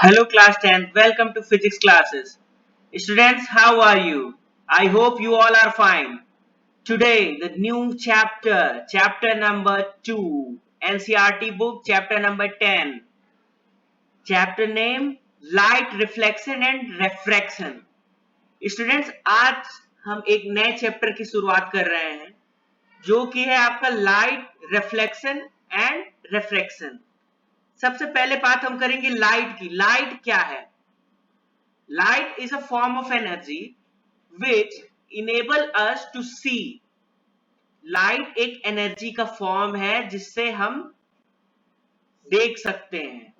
Hello class 10th, welcome to physics classes. Students, how are you? I hope you all are fine. Today, the new chapter number 2, NCERT book, chapter number 10. Chapter name, Light Reflection and Refraction. Students, आज हम एक नए chapter की शुरुआत कर रहे हैं, जो कि है आपका लाइट रिफ्लेक्शन एंड रिफ्रैक्शन। सबसे पहले बात हम करेंगे लाइट की। लाइट क्या है? Light is a form of energy which enable us to see. Light एक एनर्जी का फॉर्म है जिससे हम देख सकते हैं।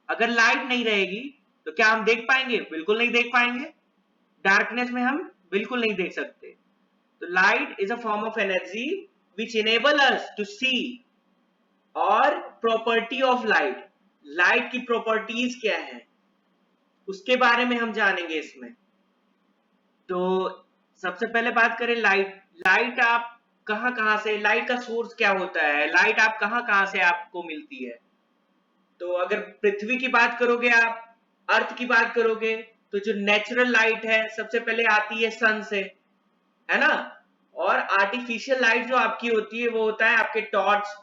अगर लाइट नहीं रहेगी तो क्या हम देख पाएंगे? बिल्कुल नहीं देख पाएंगे। डार्कनेस में हम बिल्कुल नहीं देख सकते। तो light is a form of energy which enable us to see. और प्रॉपर्टी ऑफ लाइट, लाइट की प्रॉपर्टीज क्या है उसके बारे में हम जानेंगे इसमें। तो सबसे पहले बात करें लाइट। लाइट आप कहां से, लाइट का सोर्स क्या होता है, लाइट आप कहां से आपको मिलती है। तो अगर पृथ्वी की बात करोगे, आप अर्थ की बात करोगे, तो जो नेचुरल लाइट है सबसे पहले आती है सन से, है ना। और आर्टिफिशियल लाइट जो आपकी होती है वो होता है आपके टॉर्च,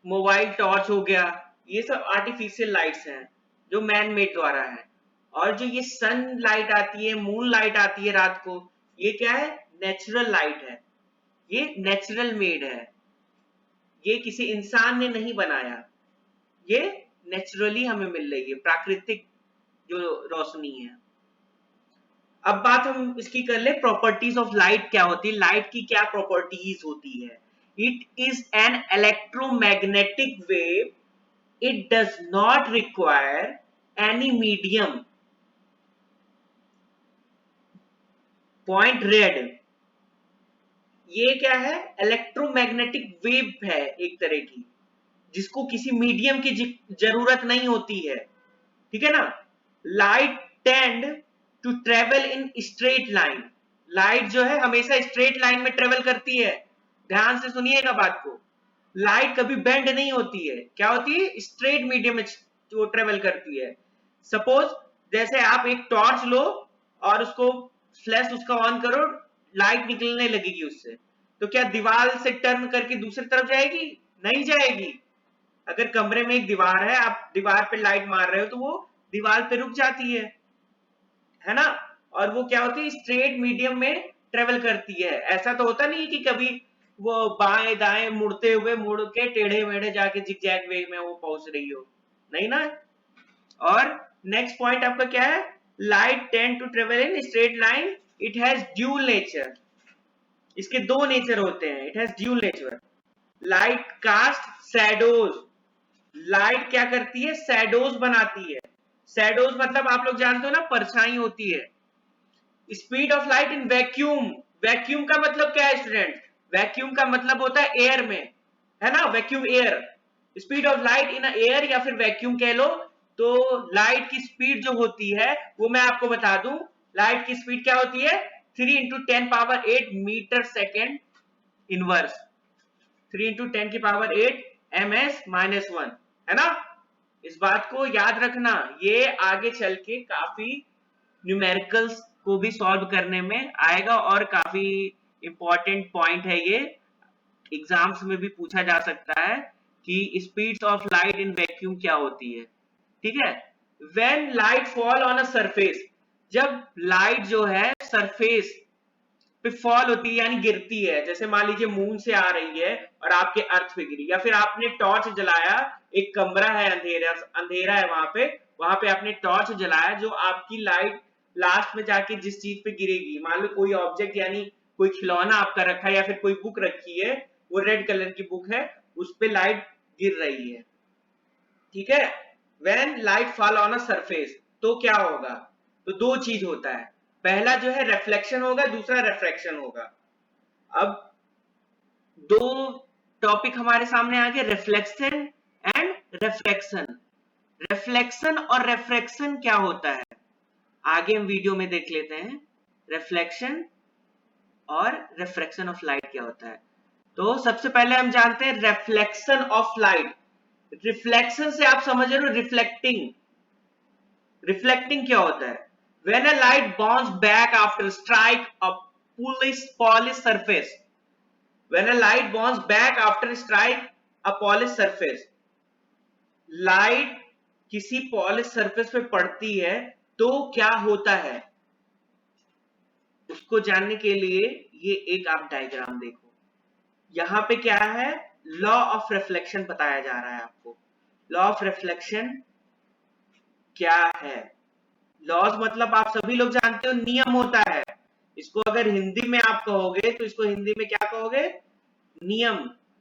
मोबाइल टॉर्च हो गया, ये सब आर्टिफिशियल लाइट्स हैं जो मैन मेड द्वारा है। और जो ये सन लाइट आती है, मून लाइट आती है रात को, ये क्या है? नेचुरल लाइट है, ये नेचुरल मेड है, ये किसी इंसान ने नहीं बनाया, ये नेचुरली हमें मिल रही है, प्राकृतिक जो रोशनी है। अब बात हम इसकी कर ले, प्रॉपर्टीज ऑफ लाइट क्या होती है, लाइट की क्या प्रॉपर्टीज होती है। It is an electromagnetic wave, it does not require any medium. Point red, ये क्या है? इलेक्ट्रोमैग्नेटिक वेव है एक तरह की, जिसको किसी मीडियम की जरूरत नहीं होती है, ठीक है ना। Light tend to travel in straight line. Light जो है हमेशा स्ट्रेट लाइन में ट्रेवल करती है। ध्यान से सुनिएगा बात को, लाइट कभी बेंड नहीं होती है। क्या होती है? स्ट्रेट मीडियम में वो ट्रेवल करती है। सपोज जैसे आप एक टॉर्च लो और उसको फ्लैश उसका ऑन करो, लाइट निकलने लगेगी उससे, तो क्या दीवार से टर्न करके दूसरी तरफ जाएगी? नहीं जाएगी। अगर कमरे में एक दीवार है, आप दीवार पे लाइट मार रहे हो तो वो दीवार पे रुक जाती है ना। और वो क्या होती है? स्ट्रेट मीडियम में ट्रेवल करती है। ऐसा तो होता नहीं कि कभी वो बाएं दाएं मुड़ते हुए मुड़ के टेढ़े मेढ़े जाके जिगजैग वे में वो पहुंच रही हो, नहीं ना। और नेक्स्ट पॉइंट आपका क्या है? Light tend to travel in straight line, it has dual nature. इसके दो नेचर होते हैं, it has dual nature. Light cast shadows, light क्या करती है? शैडोज बनाती है। शैडोज मतलब आप लोग जानते हो ना, परछाई होती है। Speed of light in vacuum, vacuum का मतलब क्या है स्टूडेंट? वैक्यूम का मतलब होता है एयर में, है ना, vacuum air. Speed of light in air या फिर वैक्यूम कह लो। तो लाइट की स्पीड जो होती है वो मैं आपको बता दूं, लाइट की स्पीड क्या होती है? 3 into 10 power 8 metre second inverse, 3 into 10 की पावर 8 ms-1, है ना। इस बात को याद रखना, ये आगे चल के काफी न्यूमेरिकल्स को भी सॉल्व करने में आएगा और काफी इंपॉर्टेंट पॉइंट है ये, एग्जाम्स में भी पूछा जा सकता है कि speeds of light in vacuum क्या होती है, ठीक है। When light fall on a surface, जब लाइट जो है सरफेस पे फॉल होती है यानी गिरती है, जैसे मान लीजिए मून से आ रही है और आपके अर्थ पे गिरी, या फिर आपने टॉर्च जलाया, एक कमरा है अंधेरा अंधेरा है वहां पे आपने टॉर्च जलाया, जो आपकी लाइट लास्ट में जाके जिस चीज पे गिरेगी, मान लो कोई ऑब्जेक्ट यानी कोई खिलौना आपका रखा है या फिर कोई बुक रखी है, वो रेड कलर की बुक है, उस पे लाइट गिर रही है, ठीक है। When light fall on a surface, तो क्या होगा? तो दो चीज होता है, पहला जो है रिफ्लेक्शन होगा, दूसरा रिफ्रैक्शन होगा। अब दो टॉपिक हमारे सामने आ गए, रिफ्लेक्शन एंड रिफ्रैक्शन। रिफ्लेक्शन और रिफ्रैक्शन क्या होता है आगे हम वीडियो में देख लेते हैं। रिफ्लेक्शन और रिफ्रैक्शन ऑफ लाइट क्या होता है। तो सबसे पहले हम जानते हैं रिफ्लेक्शन ऑफ लाइट। रिफ्लेक्शन से आप समझ रहे हो, रिफ्लेक्टिंग। रिफ्लेक्टिंग क्या होता है? When a light bounce back after strike a polished surface, when a light bounce back after strike a polished surface, light किसी पॉलिश सरफेस पे पड़ती है तो क्या होता है, उसको जानने के लिए ये एक आप डायग्राम देखो। यहां पे क्या है, लॉ ऑफ रिफ्लेक्शन बताया जा रहा है आपको। लॉ ऑफ रिफ्लेक्शन क्या है? लॉज मतलब आप सभी लोग जानते हो, नियम होता है। इसको अगर हिंदी में आप कहोगे तो इसको हिंदी में क्या कहोगे? नियम,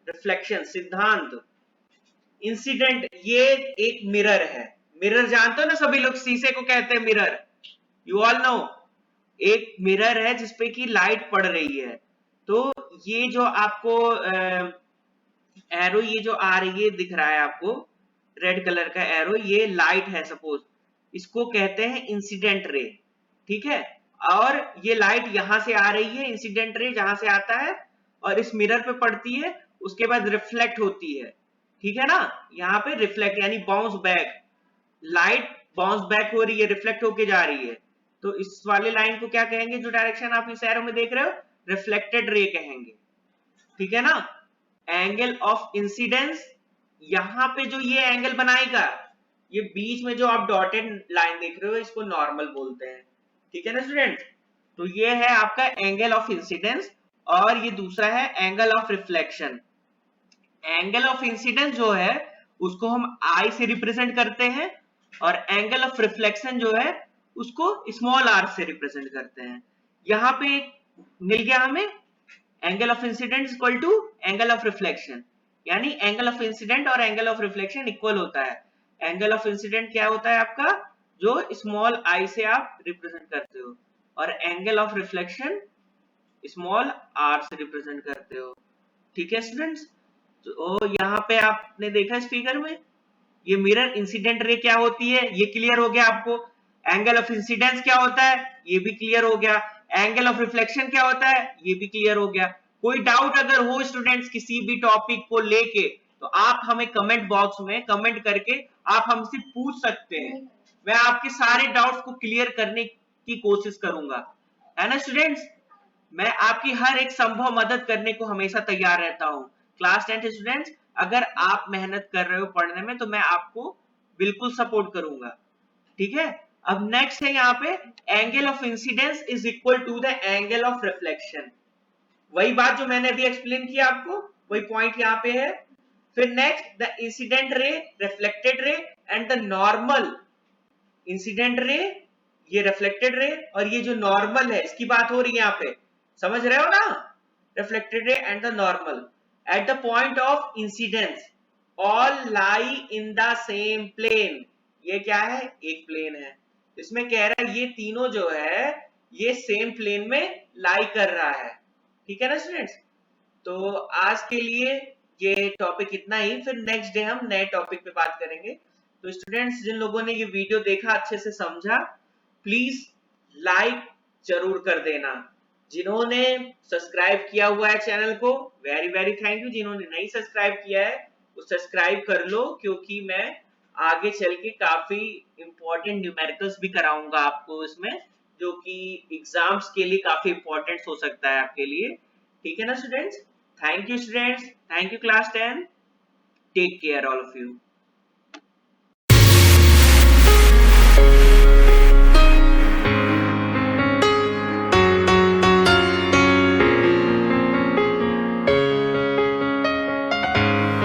रिफ्लेक्शन, सिद्धांत। इंसिडेंट, ये एक मिरर है। मिरर जानते हो ना सभी लोग, शीशे को कहते हैं मिरर, यू ऑल नो। एक मिरर है जिसपे की लाइट पड़ रही है। तो ये जो आपको एरो ये जो आ रही है दिख रहा है आपको, रेड कलर का एरो, ये लाइट है सपोज, इसको कहते हैं इंसिडेंट रे। ठीक है, और ये लाइट यहां से आ रही है, इंसिडेंट रे जहां से आता है और इस मिरर पे पड़ती है, उसके बाद रिफ्लेक्ट होती है। ठीक है ना, यहाँ पे रिफ्लेक्ट यानी bounce back, light bounce back हो रही है, रिफ्लेक्ट होके जा रही है। तो इस वाले लाइन को क्या कहेंगे, जो डायरेक्शन आप इस एरो में देख रहे हो, रिफ्लेक्टेड रे कहेंगे। ठीक है ना। एंगल ऑफ इंसिडेंस, यहां पे जो ये एंगल बनाएगा, ये बीच में जो आप डॉटेड लाइन देख रहे हो, इसको नॉर्मल बोलते हैं। ठीक है ना स्टूडेंट। तो ये है आपका एंगल ऑफ इंसिडेंस, और ये दूसरा है angle of reflection. Angle of incidence जो है उसको हम आई से रिप्रेजेंट करते हैं, और एंगल ऑफ रिफ्लेक्शन जो है उसको स्मॉल आर से रिप्रेजेंट करते हैं। यहां पे मिल गया हमें angle of incident equal to angle of reflection, यानी एंगल ऑफ इंसिडेंट और एंगल ऑफ रिफ्लेक्शन इक्वल होता है। एंगल ऑफ इंसिडेंट क्या होता है आपका, जो स्मॉल आई से आप रिप्रेजेंट करते हो, और angle of reflection small R से रिप्रेजेंट करते हो। ठीक है स्टूडेंट्स। तो यहाँ पे आपने देखा इस फिगर में, ये मिरर इंसिडेंट रे क्या होती है ये क्लियर हो गया आपको। एंगल ऑफ इंसिडेंस क्या होता है ये भी क्लियर हो गया। एंगल ऑफ रिफ्लेक्शन क्या होता है ये भी क्लियर हो गया। कोई डाउट अगर हो स्टूडेंट्स किसी भी टॉपिक को लेके, तो आप हमें कमेंट बॉक्स में कमेंट करके आप हमसे पूछ सकते हैं। मैं आपके सारे डाउट्स को क्लियर करने की कोशिश करूंगा, है ना स्टूडेंट्स। मैं आपकी हर एक संभव मदद करने को हमेशा तैयार रहता हूँ। क्लास 10 स्टूडेंट्स, अगर आप मेहनत कर रहे हो पढ़ने में तो मैं आपको बिल्कुल सपोर्ट करूंगा। ठीक है। अब नेक्स्ट है यहाँ पे, angle of incidence is equal to the angle of reflection. वही बात जो मैंने अभी एक्सप्लेन किया आपको, वही पॉइंट यहाँ पे है। फिर next, the incident ray, reflected ray and the normal. Incident ray, ये रिफ्लेक्टेड रे, और ये जो नॉर्मल है इसकी बात हो रही है यहाँ पे, समझ रहे हो ना। Reflected ray and the normal at the point of incidence all lie in the same plane. ये क्या है, एक प्लेन है। इसमें कह रहा है ये तीनों जो है ये सेम प्लेन में लाई कर रहा है। ठीक है ना स्टूडेंट्स। तो आज के लिए ये टॉपिक इतना ही, फिर नेक्स्ट डे हम नए टॉपिक पे बात करेंगे। तो स्टूडेंट्स जिन लोगों ने ये वीडियो देखा, अच्छे से समझा, प्लीज लाइक जरूर कर देना। जिन्होंने सब्सक्राइब किया हुआ है चैनल को, वेरी वेरी थैंक यू। जिन्होंने नहीं सब्सक्राइब किया है वो सब्सक्राइब कर लो, क्योंकि मैं आगे चल के काफी इंपॉर्टेंट न्यूमेरिकल्स भी कराऊंगा आपको इसमें, जो कि एग्जाम्स के लिए काफी इंपॉर्टेंट हो सकता है आपके लिए। ठीक है ना students. Thank you students, thank you class 10, take care all of you.